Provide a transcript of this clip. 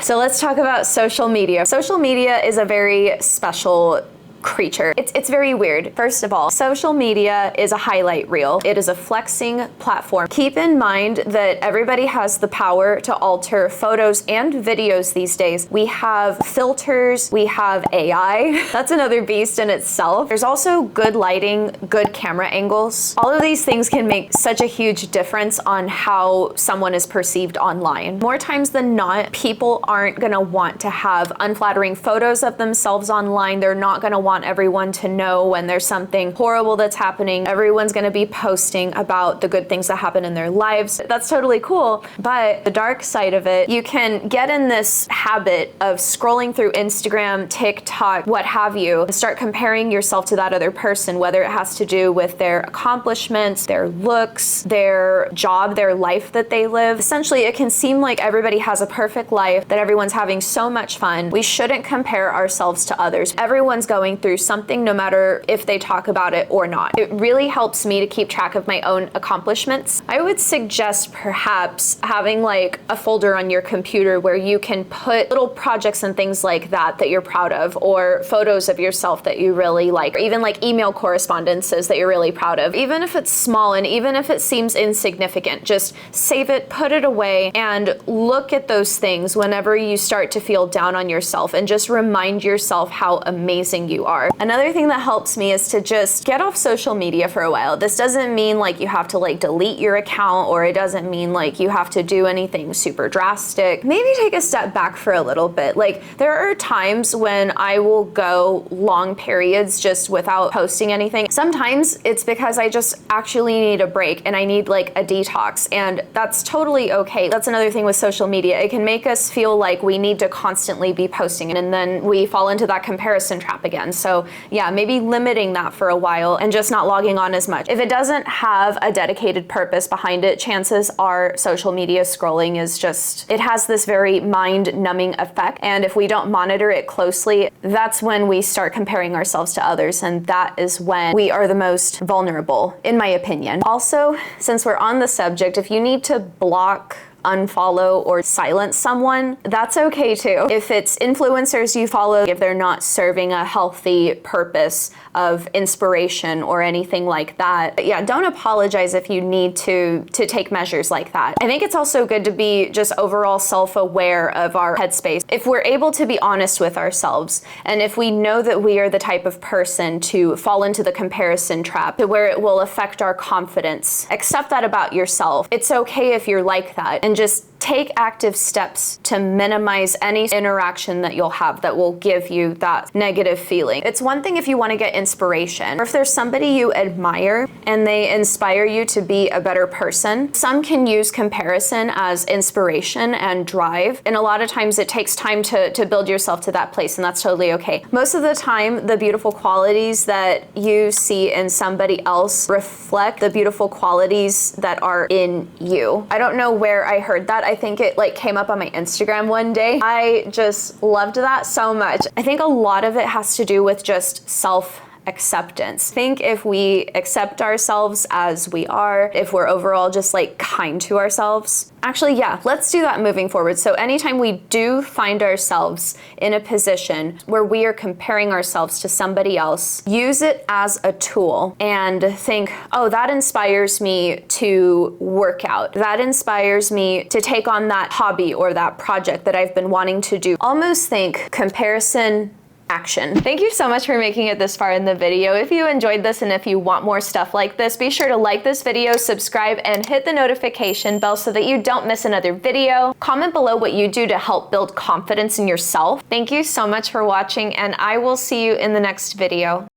So let's talk about social media. Social media is a very special creature. It's very weird. First of all, social media is a highlight reel. It is a flexing platform. Keep in mind that everybody has the power to alter photos and videos these days. We have filters, we have AI. That's another beast in itself. There's also good lighting, good camera angles. All of these things can make such a huge difference on how someone is perceived online. More times than not, people aren't gonna want to have unflattering photos of themselves online. They're not gonna want everyone to know when there's something horrible that's happening. Everyone's gonna be posting about the good things that happen in their lives. That's totally cool, but the dark side of it, you can get in this habit of scrolling through Instagram, TikTok, what have you, and start comparing yourself to that other person, whether it has to do with their accomplishments, their looks, their job, their life that they live. Essentially, it can seem like everybody has a perfect life, that everyone's having so much fun. We shouldn't compare ourselves to others. Everyone's going through something, no matter if they talk about it or not. It really helps me to keep track of my own accomplishments. I would suggest perhaps having like a folder on your computer where you can put little projects and things like that that you're proud of, or photos of yourself that you really like, or even like email correspondences that you're really proud of. Even if it's small and even if it seems insignificant, just save it, put it away, and look at those things whenever you start to feel down on yourself, and just remind yourself how amazing you are. Another thing that helps me is to just get off social media for a while. This doesn't mean like you have to like delete your account, or it doesn't mean like you have to do anything super drastic. Maybe take a step back for a little bit. Like, there are times when I will go long periods just without posting anything. Sometimes it's because I just actually need a break and I need like a detox, and that's totally okay. That's another thing with social media. It can make us feel like we need to constantly be posting, and then we fall into that comparison trap again. So yeah, maybe limiting that for a while and just not logging on as much. If it doesn't have a dedicated purpose behind it, chances are social media scrolling is just, it has this very mind-numbing effect. And if we don't monitor it closely, that's when we start comparing ourselves to others. And that is when we are the most vulnerable, in my opinion. Also, since we're on the subject, if you need to block, unfollow, or silence someone, that's okay too. If it's influencers you follow, if they're not serving a healthy purpose of inspiration or anything like that, but yeah, don't apologize if you need to take measures like that. I think it's also good to be just overall self-aware of our headspace. If we're able to be honest with ourselves, and if we know that we are the type of person to fall into the comparison trap, to where it will affect our confidence, accept that about yourself. It's okay if you're like that, and just take active steps to minimize any interaction that you'll have that will give you that negative feeling. It's one thing if you want to get inspiration, or if there's somebody you admire and they inspire you to be a better person. Some can use comparison as inspiration and drive, and a lot of times it takes time to build yourself to that place, and that's totally okay. Most of the time, the beautiful qualities that you see in somebody else reflect the beautiful qualities that are in you. I don't know where I heard that. I think it like came up on my Instagram one day. I just loved that so much. I think a lot of it has to do with just self-acceptance. I think if we accept ourselves as we are, if we're overall just like kind to ourselves, actually, yeah, let's do that moving forward. So anytime we do find ourselves in a position where we are comparing ourselves to somebody else, use it as a tool and think, oh, that inspires me to work out. That inspires me to take on that hobby or that project that I've been wanting to do. Almost think comparison, action. Thank you so much for making it this far in the video. If you enjoyed this and if you want more stuff like this, be sure to like this video, subscribe, and hit the notification bell so that you don't miss another video. Comment below what you do to help build confidence in yourself. Thank you so much for watching, and I will see you in the next video.